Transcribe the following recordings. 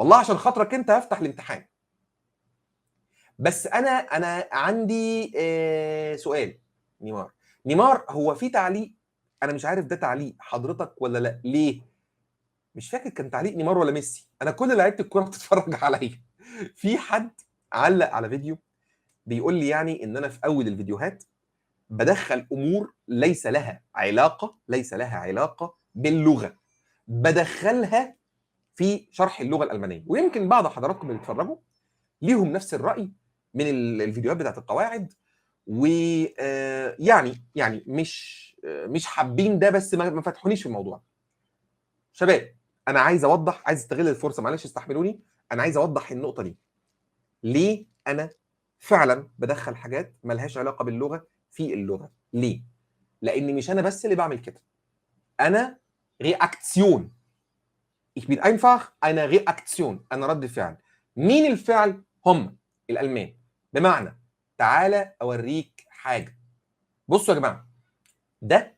والله عشان خاطرك انت هفتح الامتحان. بس انا عندي سؤال. نيمار هو في تعليق، انا مش عارف ده تعليق حضرتك ولا لا. ليه؟ مش فاكر كان تعليق نيمار ولا ميسي، انا كل لعيبه الكوره بتتفرج عليا. في حد علق على فيديو بيقول لي يعني ان انا في اول الفيديوهات بدخل امور ليس لها علاقه باللغه، بدخلها في شرح اللغه الالمانيه. ويمكن بعض حضراتكم اللي بيتفرجوا ليهم نفس الراي من الفيديوهات بتاعت القواعد، ويعني مش حابين ده، بس ما فتحونيش في الموضوع. شباب انا عايز اوضح، عايز استغل الفرصه، معلش استحملوني، انا عايز اوضح النقطه دي. ليه انا فعلا بدخل حاجات ملهاش علاقه باللغه في اللغه؟ ليه؟ لان مش انا بس اللي بعمل كده، انا رياكسيون. Ich bin einfach eine Reaktion، انا رد فعل. مين الفعل؟ هم الالمان. بمعنى تعالى اوريك حاجه. بصوا يا جماعه، ده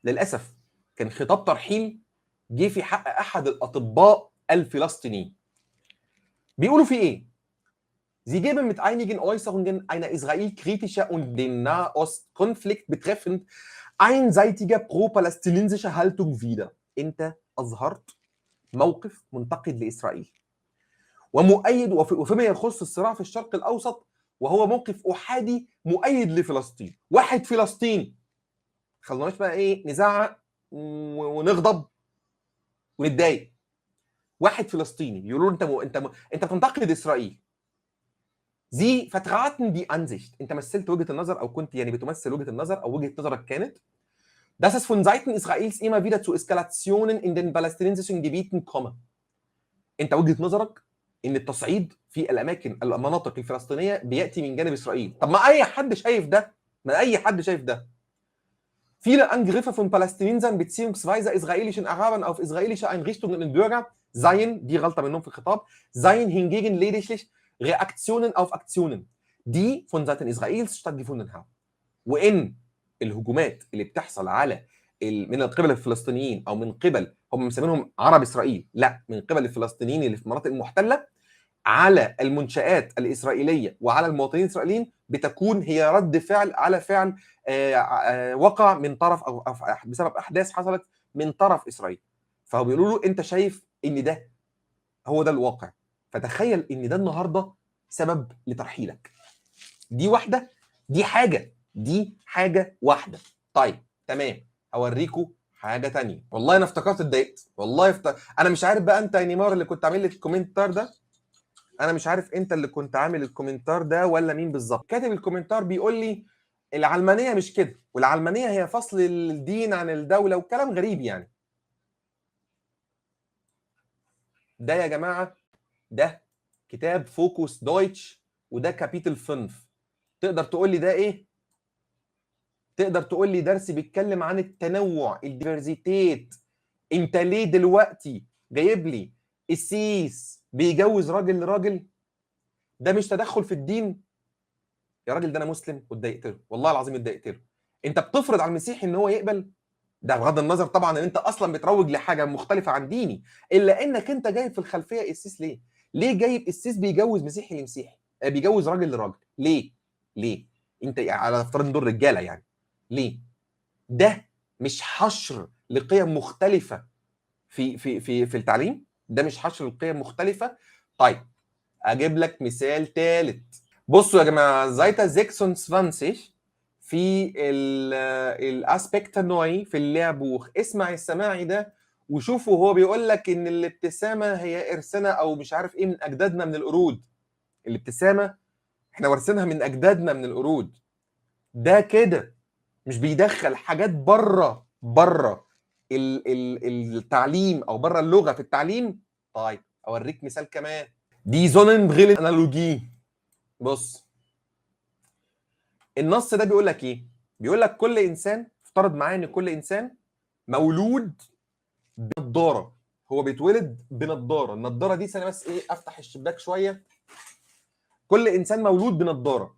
للاسف كان خطاب ترحيل جه في حق احد الاطباء الفلسطينيين. بيقولوا فيه ايه؟ Sie geben mit einigen Äußerungen einer israelkritischer und den Nahostkonflikt betreffend einseitiger pro-palästinensischer Haltung wieder. انت اظهرت موقف منتقد لاسرائيل ومؤيد وفيما يخص الصراع في الشرق الاوسط، وهو موقف احادي مؤيد لفلسطين. واحد فلسطيني، خلوناش بقى ايه نزعق ونغضب ونتضايق. واحد فلسطيني بيقولوا انت بتنتقد اسرائيل. Sie vertraten die Ansicht، انت مثلت وجهه النظر او كنت يعني بتمثل وجهه النظر او وجهه نظرك كانت dass es von Seiten Israels immer wieder zu Eskalationen in den palästinensischen Gebieten komme. انت وجهه نظرك ان التصعيد في المناطق الفلسطينيه بياتي من جانب اسرائيل. طب ما اي حد شايف ده، ما اي حد شايف ده. Viele Angriffe von Palästinensern bzw. israelischen Arabern auf israelische Einrichtungen und Bürger seien, die غلطه منهم في الخطاب، seien hingegen lediglich Reaktionen auf Aktionen die von Seiten Israels stattgefunden haben. وان الهجومات اللي بتحصل على من قبل الفلسطينيين او من قبل هم مسمينهم عرب اسرائيل، لا، من قبل الفلسطينيين اللي في المناطق المحتله على المنشآت الاسرائيليه وعلى المواطنين الاسرائيليين بتكون هي رد فعل على فعل وقع من طرف او بسبب احداث حصلت من طرف اسرائيل. فهو بيقولوا له انت شايف ان ده هو ده الواقع، فتخيل ان ده النهارده سبب لترحيلك. دي واحده، دي حاجه واحده. طيب تمام، اوريكم حاجه ثانيه. والله انا افتكرت اتضايقت، انا مش عارف بقى انت يا نيمار اللي كنت عامل لي الكومنتار ده، انا مش عارف انت اللي كنت عامل الكومنتار ده ولا مين بالظبط. كاتب الكومنتار بيقول لي العلمانيه مش كده، والعلمانيه هي فصل الدين عن الدوله وكلام غريب يعني. ده يا جماعه ده كتاب فوكوس دويتش، وده كابيتل 5. تقدر تقول لي ده ايه؟ تقدر تقول لي درس بيتكلم عن التنوع، الديفرزيتيت. انت ليه دلوقتي جايب لي السيس بيجوز راجل لراجل؟ ده مش تدخل في الدين يا راجل، ده انا مسلم واتضايقت له، والله العظيم اتضايقت له. انت بتفرض على المسيحي ان هو يقبل؟ ده بغض النظر طبعا ان انت اصلا بتروج لحاجه مختلفه عن ديني، الا انك انت جايب في الخلفيه السيس. ليه جايب السيس بيجوز مسيحي لمسيحي، بيجوز راجل لراجل؟ ليه انت على افتراض ان دول رجاله يعني، ليه؟ ده مش حشر لقيم مختلفه في التعليم؟ ده مش حشر لقيم مختلفه؟ طيب اجيب لك مثال ثالث. بصوا يا جماعه، زايتا 26 في الاسبكت نوعي في اللعبوخ. اسمع السماعي ده وشوفوا، هو بيقول لك ان الابتسامه هي ارثنا او مش عارف ايه من اجدادنا من القرود. الابتسامه احنا وارثينها من اجدادنا من القرود. ده كده مش بيدخل حاجات بره التعليم او بره اللغه في التعليم. طيب اوريك مثال كمان. دي زونن بريلن انالوجي. بص النص ده بيقول لك ايه؟ بيقول لك كل انسان، افترض معايا ان كل انسان مولود بنضاره. هو بيتولد بنضاره. النضاره دي ثانيه بس ايه، افتح الشباك شويه. كل انسان مولود بنضاره،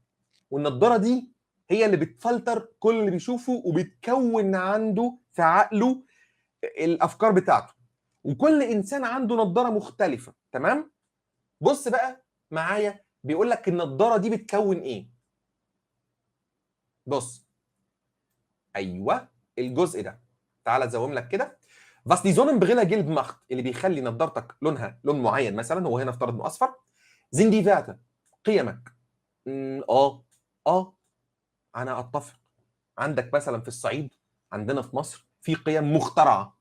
والنضاره دي هي اللي بتفلتر كل اللي بيشوفه وبتكون عنده في عقله الافكار بتاعته. وكل انسان عنده نضاره مختلفه، تمام؟ بص بقى معايا، بيقول لك النضاره دي بتكون ايه. بص، ايوه الجزء ده، تعالى ازوم لك كده. Was die Sonnenbrille gelb macht، اللي بيخلي نضارتك لونها لون معين، مثلا هو هنا افترض انه اصفر. sind die Werte، قيمك. اه انا اتفق. عندك مثلا في الصعيد، عندنا في مصر في قيم مخترعه،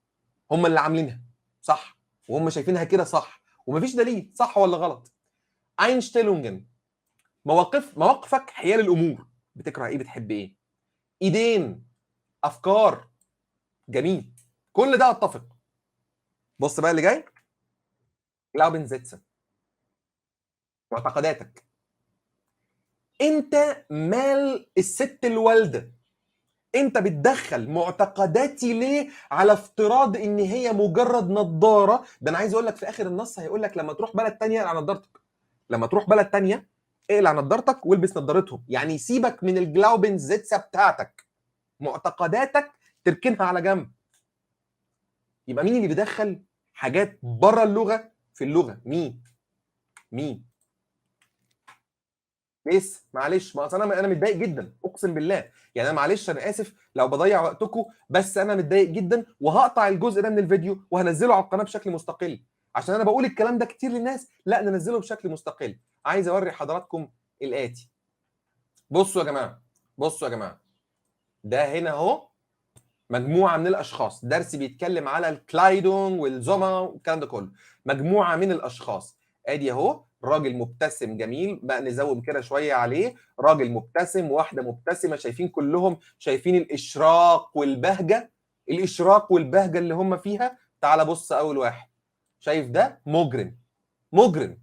هم اللي عاملينها صح، وهم شايفينها كده صح، ومفيش دليل صح ولا غلط. Einstellungen، مواقفك حيال الامور، بتكره ايه بتحب ايه. ايدين، افكار، جميل، كل ده اتفق. بص بقى اللي جاي، Glaubenssätze، معتقداتك. انت مال الست الوالده، انت بتدخل معتقداتي ليه على افتراض ان هي مجرد نظاره. ده انا عايز اقول لك في اخر النص هيقول لك لما تروح بلد تانية اقلع نظارتك، لما تروح بلد تانية اقلع نظارتك والبس نظارتهم. يعني سيبك من الجلاوبنزيتسا بتاعتك، معتقداتك تركنها على جنب. يبقى مين اللي بيدخل حاجات بره اللغه في اللغه؟ مين بس معلش، ما اصل انا متضايق جدا اقسم بالله. يعني انا معلش، انا اسف لو بضيع وقتكم، بس انا متضايق جدا، وهقطع الجزء ده من الفيديو وهنزله على القناه بشكل مستقل. عشان انا بقول الكلام ده كتير للناس، لا ننزله بشكل مستقل. عايز اوري حضراتكم الاتي. بصوا يا جماعه، بصوا يا جماعه، ده هنا اهو مجموعه من الاشخاص، درس بيتكلم على الكلايدون والزوما والكلام ده كله. مجموعه من الاشخاص، ادي اهو راجل مبتسم جميل بقى، نزوم كده شويه عليه، راجل مبتسم، واحده مبتسمه، شايفين كلهم، شايفين الاشراق والبهجه، الاشراق والبهجه اللي هم فيها. تعال بص اول واحد، شايف ده مجرم، مجرم،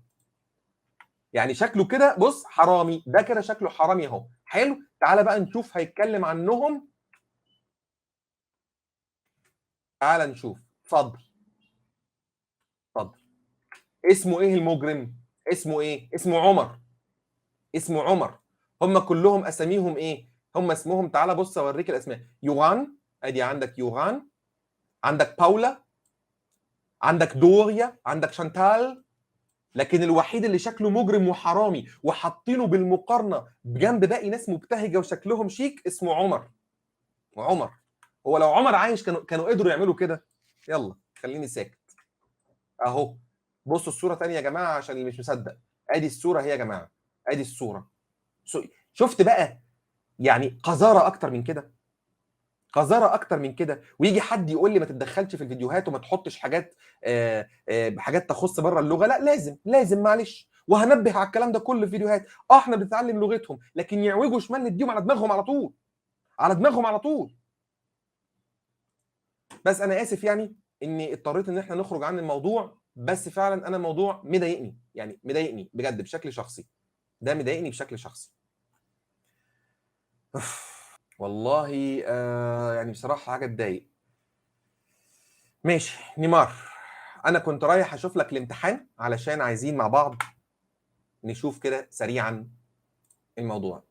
يعني شكله كده بص حرامي، ده كده شكله حرامي اهو. حلو، تعال بقى نشوف هيتكلم عنهم. تعال نشوف، اتفضل اتفضل. اسمه ايه المجرم؟ اسمه ايه؟ اسمه عمر، اسمه عمر. هم كلهم اساميهم ايه؟ هم اسمهم، تعال بص اوريك الاسماء. يوغان، ادي عندك يوغان، عندك باولا، عندك دوريا، عندك شانتال. لكن الوحيد اللي شكله مجرم وحرامي وحاطينه بالمقارنه بجنب باقي ناس مبتهجه وشكلهم شيك، اسمه عمر. وعمر، هو لو عمر عايش كانوا قدروا يعملوا كده. يلا خليني ساكت اهو. بصوا الصوره تانية يا جماعه عشان اللي مش مصدق. ادي الصوره هي يا جماعه، ادي الصوره. شفت بقى؟ يعني قذاره اكتر من كده، قذاره اكتر من كده. ويجي حد يقول لي ما تتدخلش في الفيديوهات وما تحطش حاجات حاجات تخص بره اللغه. لا لازم معلش، وهنبه على الكلام ده كله في الفيديوهات. احنا بنتعلم لغتهم، لكن يعوجوا شمال نديهم على دماغهم على طول، على دماغهم على طول. بس انا اسف يعني اني اضطريت ان احنا نخرج عن الموضوع، بس فعلا انا الموضوع مضايقني، يعني مضايقني بجد بشكل شخصي، ده مضايقني بشكل شخصي. والله يعني بصراحه حاجه تضايق. ماشي نيمار، انا كنت رايح اشوف لك الامتحان علشان عايزين مع بعض نشوف كده سريعا الموضوع.